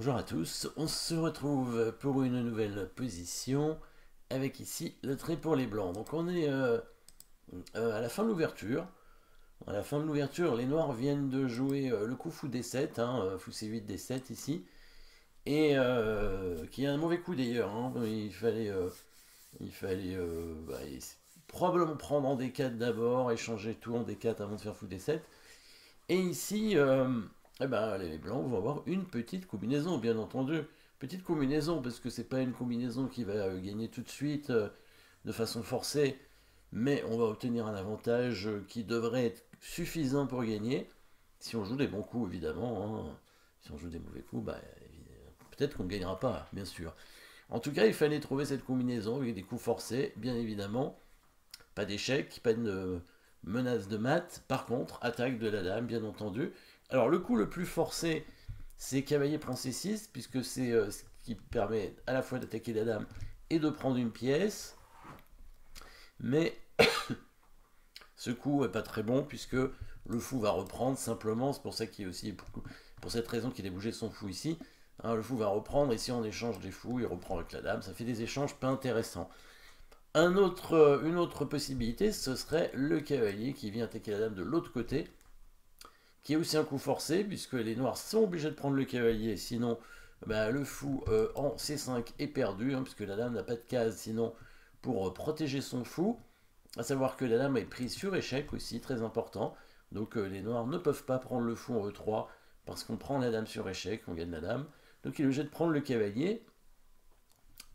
Bonjour à tous, on se retrouve pour une nouvelle position avec ici le trait pour les blancs. Donc on est à la fin de l'ouverture. À la fin de l'ouverture, les noirs viennent de jouer le coup fou D7, fou C8 D7 ici, et qui est un mauvais coup d'ailleurs. Il fallait probablement prendre en D4 d'abord, échanger tout en D4 avant de faire fou D7. Et ici, les blancs vont avoir une petite combinaison, bien entendu. Petite combinaison, parce que c'est pas une combinaison qui va gagner tout de suite de façon forcée, mais on va obtenir un avantage qui devrait être suffisant pour gagner. Si on joue des bons coups, évidemment. Si on joue des mauvais coups, peut-être qu'on ne gagnera pas, bien sûr. En tout cas, il fallait trouver cette combinaison avec des coups forcés, bien évidemment. Pas d'échec, pas de menace de mat. Par contre, attaque de la dame, bien entendu. Alors, le coup le plus forcé, c'est cavalier prend C6, puisque c'est ce qui permet à la fois d'attaquer la dame et de prendre une pièce. Mais ce coup est pas très bon, puisque le fou va reprendre simplement. C'est pour ça qu'il est aussi pour cette raison qu'il a bougé son fou ici. Le fou va reprendre, et si on échange des fous, il reprend avec la dame. Ça fait des échanges pas intéressants. Une autre possibilité, ce serait le cavalier qui vient attaquer la dame de l'autre côté, qui est aussi un coup forcé, puisque les noirs sont obligés de prendre le cavalier, sinon le fou en C5 est perdu, puisque la dame n'a pas de case sinon pour protéger son fou. À savoir que la dame est prise sur échec aussi, très important. Donc les noirs ne peuvent pas prendre le fou en E3, parce qu'on prend la dame sur échec, on gagne la dame. Donc il est obligé de prendre le cavalier.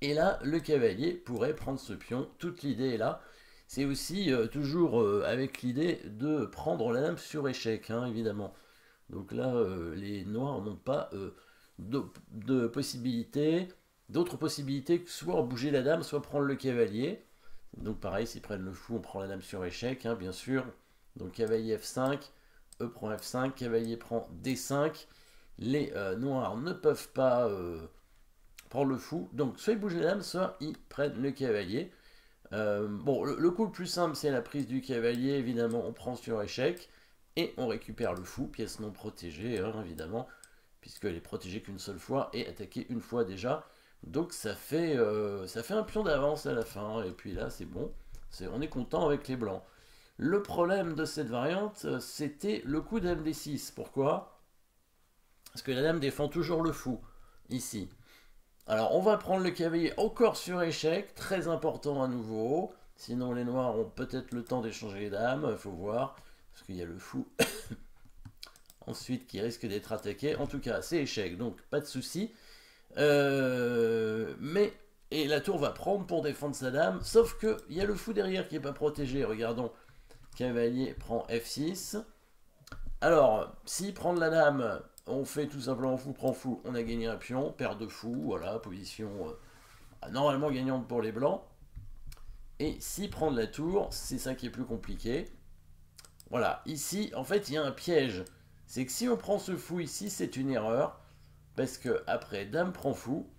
Et là, le cavalier pourrait prendre ce pion. Toute l'idée est là. C'est aussi toujours avec l'idée de prendre la dame sur échec, évidemment. Donc là, les noirs n'ont pas de possibilités, d'autres possibilités que soit bouger la dame, soit prendre le cavalier. Donc pareil, s'ils prennent le fou, on prend la dame sur échec, bien sûr. Donc cavalier F5, E prend F5, cavalier prend D5. Les noirs ne peuvent pas prendre le fou. Donc soit ils bougent la dame, soit ils prennent le cavalier. Le coup le plus simple, c'est la prise du cavalier. Évidemment, on prend sur échec et on récupère le fou, pièce non protégée, évidemment, puisqu'elle est protégée qu'une seule fois et attaquée une fois déjà. Donc ça fait un pion d'avance à la fin. Et puis là, c'est bon. On est content avec les blancs. Le problème de cette variante, c'était le coup dame D6. Pourquoi? Parce que la dame défend toujours le fou, ici. Alors on va prendre le cavalier encore sur échec, très important à nouveau. Sinon les noirs ont peut-être le temps d'échanger les dames, il faut voir. Parce qu'il y a le fou ensuite qui risque d'être attaqué. En tout cas c'est échec, donc pas de souci. Et la tour va prendre pour défendre sa dame. Sauf qu'il y a le fou derrière qui n'est pas protégé. Regardons, cavalier prend F6. Alors, s'il prend de la dame, on fait tout simplement fou prend fou, on a gagné un pion, paire de fou, voilà, position normalement gagnante pour les blancs. Et s'il prend de la tour, c'est ça qui est plus compliqué. Voilà, ici, en fait, il y a un piège. C'est que si on prend ce fou ici, c'est une erreur. Parce que après, dame prend fou.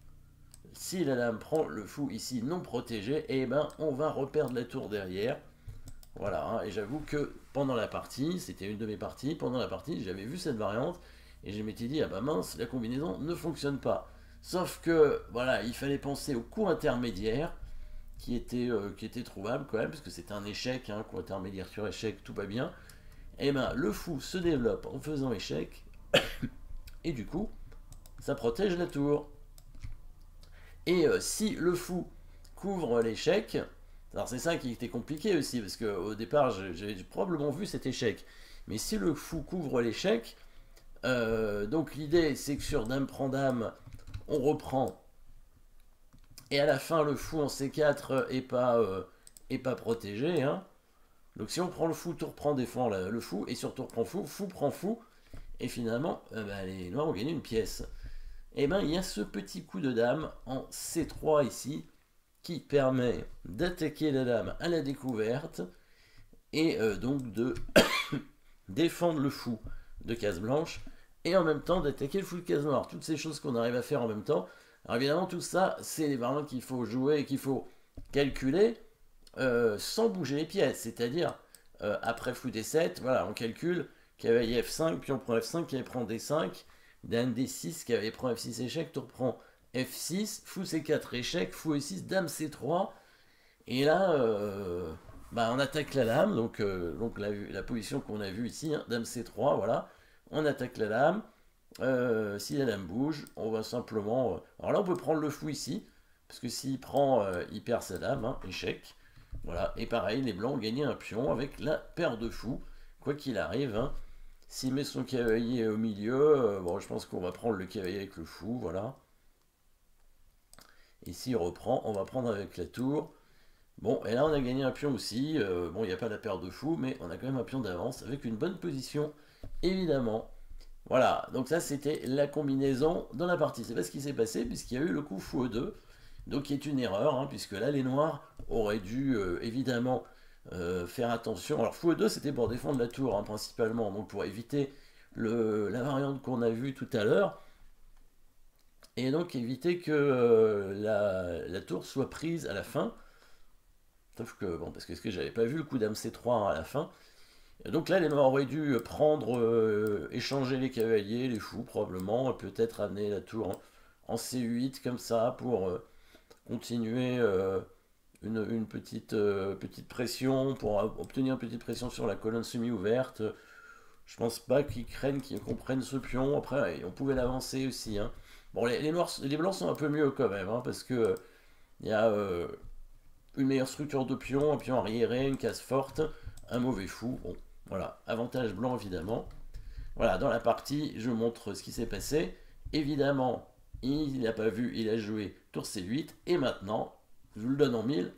Si la dame prend le fou ici non protégé, on va reperdre la tour derrière. Voilà, et j'avoue que pendant la partie, c'était une de mes parties, pendant la partie, j'avais vu cette variante et je m'étais dit, ah bah mince, la combinaison ne fonctionne pas. Sauf que, voilà, il fallait penser au coup intermédiaire qui était trouvable quand même, parce que c'est un échec, coup intermédiaire sur échec, tout va bien. Et le fou se développe en faisant échec, et du coup, ça protège la tour. Et si le fou couvre l'échec, alors c'est ça qui était compliqué aussi, parce qu'au départ j'avais probablement vu cet échec. Mais si le fou couvre l'échec, donc l'idée c'est que sur dame prend dame, on reprend. Et à la fin le fou en C4 est pas protégé. Donc si on prend le fou, tour prend, défend le fou, et sur tour prend fou, fou prend fou. Et finalement, les noirs ont gagné une pièce. Et il y a ce petit coup de dame en C3 ici, qui permet d'attaquer la dame à la découverte et donc de défendre le fou de case blanche et en même temps d'attaquer le fou de case noire. Toutes ces choses qu'on arrive à faire en même temps. Alors évidemment tout ça c'est les variantes qu'il faut jouer et qu'il faut calculer sans bouger les pièces. C'est-à-dire après fou D7, voilà, on calcule cavalier F5, puis on prend F5, cavalier prend D5. dame D6, cavalier prend F6 échec, tour prend F6, fou C4 échec, fou E6, dame C3, et là, on attaque la dame, donc la position qu'on a vue ici, hein, dame C3, voilà, on attaque la dame. Si la dame bouge, on va simplement... alors là, on peut prendre le fou ici, parce que s'il prend, il perd sa dame, hein, échec. Voilà, et pareil, les blancs ont gagné un pion avec la paire de fous, quoi qu'il arrive. Hein. S'il met son cavalier au milieu, bon, je pense qu'on va prendre le cavalier avec le fou, voilà. Et s'il reprend, on va prendre avec la tour. Bon, et là, on a gagné un pion aussi. Bon, il n'y a pas la paire de fous, mais on a quand même un pion d'avance, avec une bonne position, évidemment. Voilà, donc ça c'était la combinaison dans la partie. C'est pas ce qui s'est passé puisqu'il y a eu le coup fou E2, donc qui est une erreur, hein, puisque là les noirs auraient dû évidemment faire attention. Alors fou E2 c'était pour défendre la tour hein, principalement, donc pour éviter la variante qu'on a vue tout à l'heure, et donc éviter que la tour soit prise à la fin. Sauf que, bon, parce que j'avais pas vu le coup dame C3 à la fin. Donc là, les noirs auraient dû prendre, échanger les cavaliers, les fous probablement, peut-être amener la tour en C8 comme ça pour continuer une petite pression, pour obtenir une petite pression sur la colonne semi-ouverte. Je pense pas qu'ils craignent qu'on prenne ce pion. Après, on pouvait l'avancer aussi. Hein. Bon, les blancs sont un peu mieux quand même, hein, parce que il y a une meilleure structure de pion, un pion arriéré, une case forte, un mauvais fou. Bon, voilà, avantage blanc évidemment. Voilà, dans la partie, je montre ce qui s'est passé. Évidemment, il n'a pas vu, il a joué tour C8. Et maintenant, je vous le donne en 1000,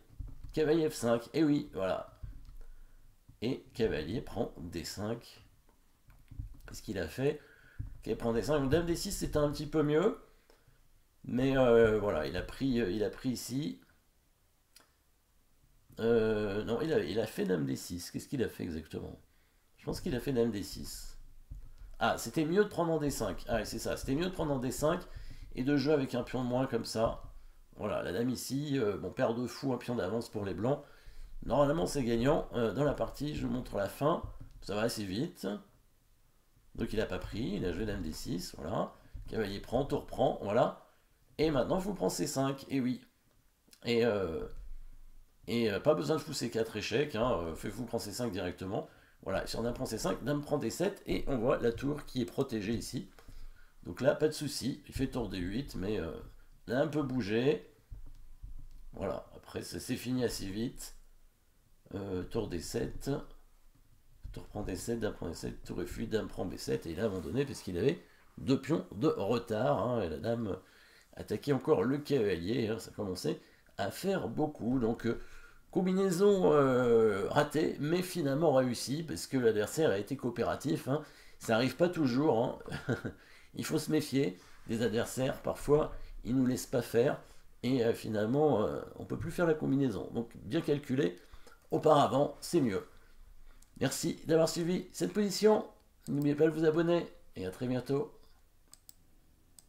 cavalier F5. Et oui, voilà. Et cavalier prend D5. Qu'est-ce qu'il a fait? Cavalier prend D5. Dame D6, c'était un petit peu mieux. Mais voilà, il a pris ici. Non, il a fait dame D6. Qu'est-ce qu'il a fait exactement? Je pense qu'il a fait dame D6. Ah, c'était mieux de prendre en D5. Ah, c'est ça. C'était mieux de prendre en D5 et de jouer avec un pion de moins comme ça. Voilà, la dame ici. Bon, paire de fou, un pion d'avance pour les blancs. Normalement, c'est gagnant. Dans la partie, je vous montre la fin. Ça va assez vite. Donc, il n'a pas pris. Il a joué dame D6. Voilà. Cavalier prend, tour prend. Voilà. Et maintenant, fou prend C5. Et oui. Et pas besoin de fou C4 échec. Hein. Fait fou prend C5 directement. Voilà, si on dame prend C5, dame prend D7, et on voit la tour qui est protégée ici. Donc là, pas de souci, il fait tour D8, mais là, un peu bougé. Voilà, après, c'est fini assez vite. Tour D7, tour prend D7, dame prend D7, tour F8, dame prend B7, et il a abandonné parce qu'il avait 2 pions de retard, hein, et la dame attaquait encore le cavalier, hein, ça commençait à faire beaucoup, donc... combinaison ratée, mais finalement réussie, parce que l'adversaire a été coopératif. Hein. Ça n'arrive pas toujours. Hein. Il faut se méfier des adversaires. Parfois, ils ne nous laissent pas faire. Et finalement, on ne peut plus faire la combinaison. Donc, bien calculé. Auparavant, c'est mieux. Merci d'avoir suivi cette position. N'oubliez pas de vous abonner. Et à très bientôt.